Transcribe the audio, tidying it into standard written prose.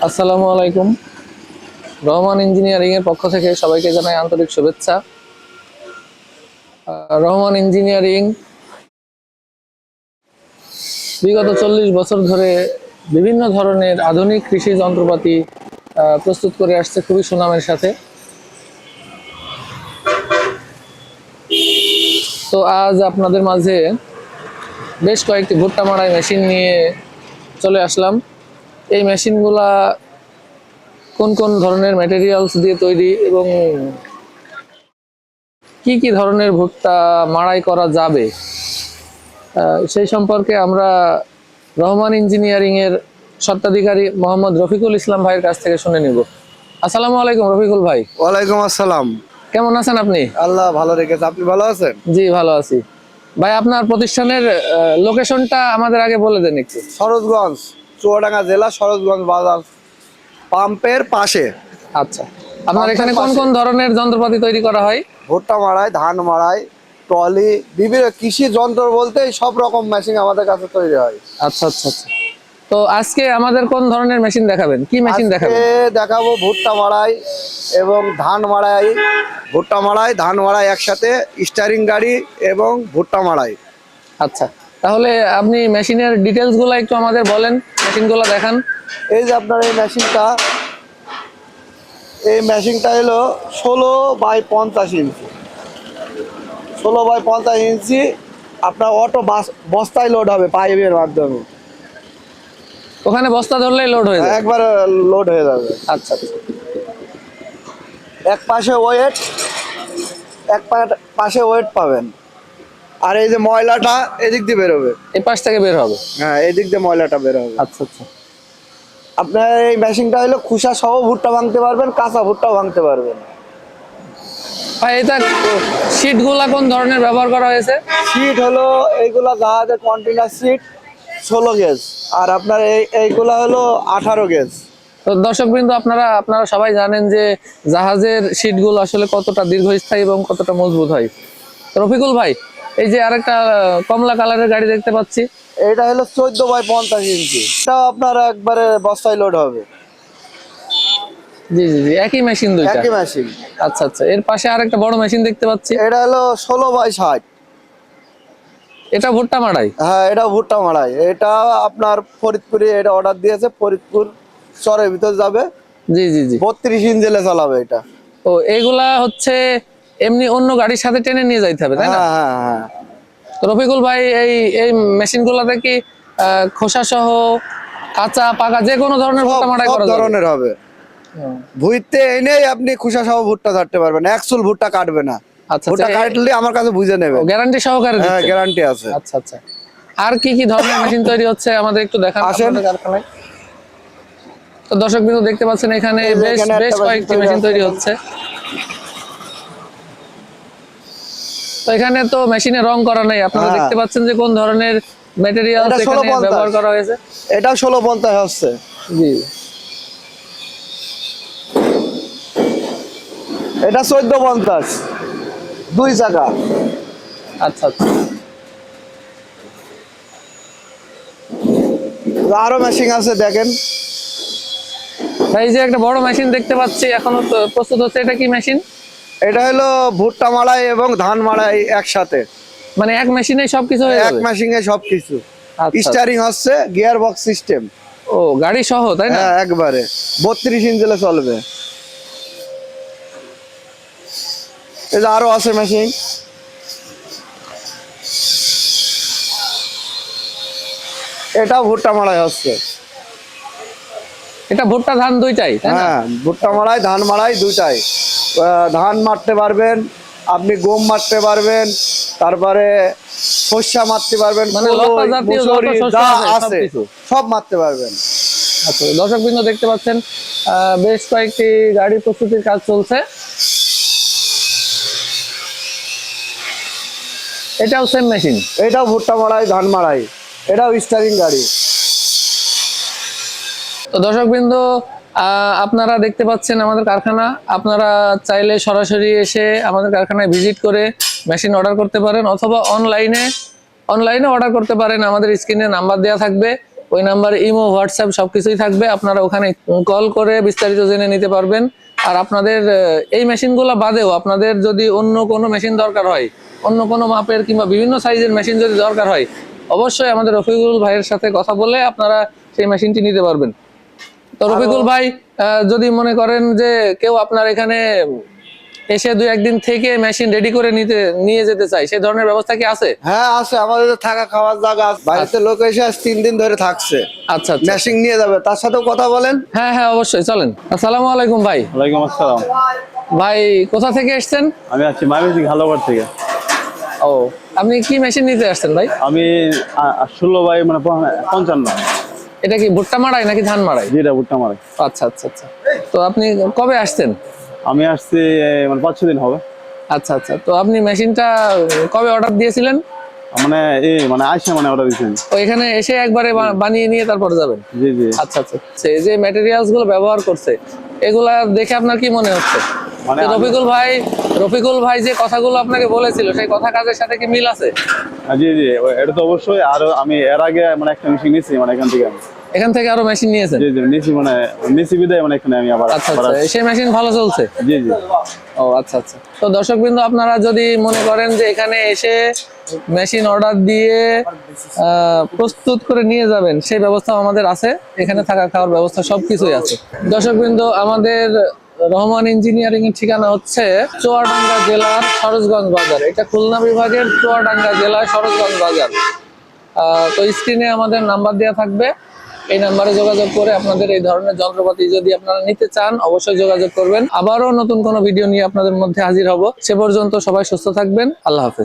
আসসালামু আলাইকুম। রহমান ইঞ্জিনিয়ারিং এর পক্ষ থেকে সবাইকে জানাই আন্তরিক শুভেচ্ছা। রহমান ইঞ্জিনিয়ারিং বিগত 40 বছর ধরে বিভিন্ন ধরনের আধুনিক কৃষি যন্ত্রপাতি প্রস্তুত করে আসছে খুবই সুনামের সাথে। তো আজ আপনাদের মাঝে বেশ কয়েকটি ভুট্টা মাড়াই মেশিন নিয়ে চলে আসলাম। এই মেশিনগুলা কোন কোন ধরনের ম্যাটেরিয়ালস দিয়ে তৈরি এবং কি কি ধরনের ভুট্টা মাড়াই করা যাবে সেই সম্পর্কে আমরা রহমান ইঞ্জিনিয়ারিং এর স্বত্বাধিকারী মোহাম্মদ রফিকুল ইসলাম ভাইয়ের কাছ থেকে শুনে নিব। আসসালামু আলাইকুম রফিকুল ভাই। ওয়ালাইকুম আসসালাম। কেমন আছেন আপনি? আল্লাহ ভালো রেখেছে, আপনি ভালো আছেন? জি ভালো আছি ভাই। আপনার প্রতিষ্ঠানের লোকেশনটা আমাদের আগে বলে দেন একটু। সরোজগঞ্জ, চুয়াডাঙ্গা জেলা, সরোজগঞ্জ বাজার পাম্পের পাশে। আচ্ছা, আপনার এখানে কোন কোন ধরনের যন্ত্রপাতি তৈরি করা হয়? ভুট্টা মাড়াই, ধান মাড়াই, ট্রলি, বিভিন্ন কৃষি যন্ত্র বলতে সব রকম মেশিন আমাদের কাছে তৈরি হয়। আচ্ছা আচ্ছা আচ্ছা। তো আজকে আমাদের কোন ধরনের মেশিন দেখাবেন? কি মেশিন দেখাবেন? দেখাবো ভুট্টা মাড়াই এবং ধান মাড়াই। ভুট্টা মাড়াই, ধান মাড়াই একসাথে, স্টিয়ারিং গাড়ি এবং ভুট্টা মাড়াই। আচ্ছা, তাহলে আপনি মেশিনের ডিটেলস গুলো একটু আমাদের বলেন, মেশিনগুলো দেখান। এই যে আপনার এই মেশিনটা হলো 16x50 ইঞ্চি। 16x50 ইঞ্চি আপনার অটো বস্তায় লোড হবে পাইপের মাধ্যমে। ওখানে বস্তা ধরলেই লোড হয়ে যাবে? একবার লোড হয়ে যাবে। আচ্ছা আচ্ছা। এক পাশে ওয়েট, পাশে ওয়েট পাবেন। আর এই যে ময়লাটা এদিক দিয়ে বের হবে, এই পাশ থেকে বের হবে। হ্যাঁ এদিক দিয়ে ময়লাটা বের হবে। আচ্ছা আচ্ছা। আপনার এই মেশিনটা হলো খোসা সহ ভুট্টা ভাঙতে পারবেন, কাঁচা ভুট্টাও ভাঙতে পারবেন। ভাই এটা শীট গুলা কোন ধরনের ব্যবহার করা হয়েছে? সিট হলো এইগুলা জাহাজের কন্টেনার সিট 16 গেজ, আর আপনার এইগুলা হলো 18 গেজ। তো দর্শকবৃন্দ, আপনারা সবাই জানেন যে জাহাজের শীট গুলো আসলে কতটা দীর্ঘস্থায়ী এবং কতটা মজবুত হয়। রফিকুল ভাই, এই যে আরেকটা কমলা কালারের গাড়ি দেখতে পাচ্ছি, এটা হলো 14x50 ইঞ্চি। এটাও আপনার একবারে বস্তায় লোড হবে। জি জি জি, একই মেশিন দুইটা? একই মেশিন। আচ্ছা আচ্ছা। এর পাশে আরেকটা বড় মেশিন দেখতে পাচ্ছি, এটা হলো 16x60। এটা ভুট্টা মাড়াই? হ্যাঁ, এটা ভুট্টা মাড়াই। এটা আপনার ফরিদপুরে এটা অর্ডার দিয়েছে, ফরিদপুর চরের ভিতর যাবে। জি জি জি। 32 ইঞ্চেলে চালাবে এটা। ও, এইগুলা হচ্ছে এমনি অন্য গাড়ির সাথে টেনে নিয়ে যাইতে হবে, তাই না? হ্যাঁ হ্যাঁ হ্যাঁ। তো রফিকুল ভাই, এই মেশিন গুলাতে কি খোসা সহ কাঁচা পাকা যে কোনো ধরনের ভুট্টা মাড়াই করা যাবে? ধরনের হবে। ভুইতে এনেই আপনি খোসা সহ ভুট্টা ধরতে পারবেন, একচুল ভুট্টা কাটবে না। আচ্ছা, ভুট্টা কাটলে আমার কাছে বুঝে নেবে, গ্যারান্টি সহকারে হ্যাঁ দিচ্ছেন? গ্যারান্টি আছে। আচ্ছা আচ্ছা। আর কি কি ধরনের মেশিন তৈরি হচ্ছে আমাদের একটু দেখান আপনাদের কারখানায়। তো দর্শক বিন্দু দেখতে পাচ্ছেন এখানে বেশ কয়েকটি মেশিন তৈরি হচ্ছে। তো এখানে তো মেশিনে রং করা নাই, আপনারা দেখতে পাচ্ছেন যে কোন ধরনের ম্যাটেরিয়াল এখানে ব্যবহার করা হয়েছে। এটা 1650 হচ্ছে। জি। এটা 1450, 2 চাকা। আচ্ছা আচ্ছা। আরো মেশিন আছে দেখেন। ভাই, যে একটা বড় মেশিন দেখতে পাচ্ছি এখনো প্রস্তুত হচ্ছে, এটা কি মেশিন? এটা হলো ভুট্টা মাড়াই এবং ধান মাড়াই একসাথে, মানে এক মেশিনে সবকিছু হয়ে যাবে? এক মেশিনে সবকিছু। আচ্ছা। স্টিয়ারিং হচ্ছে গিয়ার বক্স সিস্টেম। ও, গাড়ি সহ, তাই না? হ্যাঁ একবারে 32 ইঞ্চেলে চলবে। এই যে আরো আছে মেশিন। এটা ভুট্টা মাড়াই হচ্ছে। এটা ভুট্টা ধান দুইটাই, তাই না? হ্যাঁ, ভুট্টা মাড়াই ধান মাড়াই দুইটাই। ধান মারতে পারবেন আপনি, গম মারতে পারবেন, তারপরে শস্যা মারতে পারবেন, মানে লতা জাতীয় যত শস্য আছে সব মারতে পারবেন। আচ্ছা, দর্শকবৃন্দ দেখতে পাচ্ছেন বেশ কয়েকটি গাড়ি প্রস্তুতির কাজ চলছে। এটাও সেম মেশিন? এটাও ভুট্টা মাড়াই ধান মাড়াই, এটাও স্টিয়ারিং গাড়ি। তো দর্শকবৃন্দ, আপনারা দেখতে পাচ্ছেন আমাদের কারখানা। আপনারা চাইলে সরাসরি এসে আমাদের কারখানায় ভিজিট করে মেশিন অর্ডার করতে পারেন, অথবা অনলাইনে অর্ডার করতে পারেন। আমাদের স্ক্রিনে নাম্বার দেওয়া থাকবে, ওই নাম্বারে ইমো, হোয়াটসঅ্যাপ সবকিছুই থাকবে। আপনারা ওখানে কল করে বিস্তারিত জেনে নিতে পারবেন। আর আপনাদের এই মেশিনগুলো বাদেও আপনাদের যদি অন্য কোনো মেশিন দরকার হয়, অন্য কোনো মাপের কিংবা বিভিন্ন সাইজের মেশিন যদি দরকার হয়, অবশ্যই আমাদের রফিকুল ভাইয়ের সাথে কথা বলে আপনারা সেই মেশিনটি নিতে পারবেন। তো রফিকুল ভাই, যদি মনে করেন যে কেউ আপনার এখানে এসে 2-1 দিন থেকে মেশিন রেডি করে নিয়ে যেতে চাই, সেই ধরনের ব্যবস্থা কি আছে? হ্যাঁ আছে, আমাদের থাকা খাওয়ার জায়গা আছে। বাড়িতে লোক এসে আজ 3 দিন ধরে থাকছে, আচ্ছা আচ্ছা। মেশিন নিয়ে যাবে, তার সাথেও কথা বলেন। হ্যাঁ হ্যাঁ, অবশ্যই, চলেন। আসসালামু আলাইকুম ভাই। ওয়ালাইকুম আসসালাম। ভাই কোথা থেকে এসেছেন? আমি আছি ময়মনসিংহ হালুয়াঘাট থেকে। ও, আপনি কি মেশিন নিতে আসছেন ভাই? আমি 16 বাই মানে 55। এটা কি ভুট্টা মাড়াই নাকি ধান মাড়াই? যেটা ভুট্টা মারে। আচ্ছা আচ্ছা আচ্ছা। তো আপনি কবে আসছেন? আমি আসছি মানে 5-6 দিন হবে। আচ্ছা আচ্ছা। তো আপনি মেশিনটা কবে অর্ডার দিয়েছিলেন? মানে মানে আইসা মানে অর্ডার দিয়েছেন। তো এখানে এসে একবারে বানিয়ে নিয়ে তারপর যাবেন? জি জি। আচ্ছা আচ্ছা। এই যে ম্যাটেরিয়ালস গুলো ব্যবহার করছে, এগুলা দেখে আপনার কি মনে হচ্ছে? মানে যে রফিকুল ভাই যে কথাগুলো আপনাকে বলেছিল, সেই কথা কাজের সাথে কি মিল আছে? জি জি, এটা তো অবশ্যই। আর আমি এর আগে মানে একটা মেশিন নিয়েছি মানে এখান থেকে। এখান থেকে আরো মেশিন নিয়েছেন? জি জি নিয়েছি, মানে নিয়েছি বিদায় মানে এখানে আমি আবার। আচ্ছা আচ্ছা। সেই মেশিন ভালো চলছে? জি জি। ও আচ্ছা আচ্ছা। তো দর্শকবৃন্দ, আপনারা যদি মনে করেন যে এখানে এসে মেশিন অর্ডার দিয়ে প্রস্তুত করে নিয়ে যাবেন, সেই ব্যবস্থা আমাদের আছে। এখানে থাকা খাওয়ার ব্যবস্থা সবকিছুই আছে। দর্শকবৃন্দ, আমাদের রহমান ইঞ্জিনিয়ারিং এর ঠিকানা হচ্ছে চুয়াডাঙ্গা জেলার সরোজগঞ্জ বাজার। এটা খুলনা বিভাগের চুয়াডাঙ্গা জেলার সরোজগঞ্জ বাজার। তো স্ক্রিনে আমাদের নাম্বার দেওয়া থাকবে, এই নাম্বারে যোগাযোগ করে আপনাদের এই ধরনের যন্ত্রপাতি যদি আপনারা নিতে চান, অবশ্যই যোগাযোগ করবেন। আবারও নতুন কোনো ভিডিও নিয়ে আপনাদের মধ্যে হাজির হব। সে পর্যন্ত সবাই সুস্থ থাকবেন। আল্লাহ হাফেজ।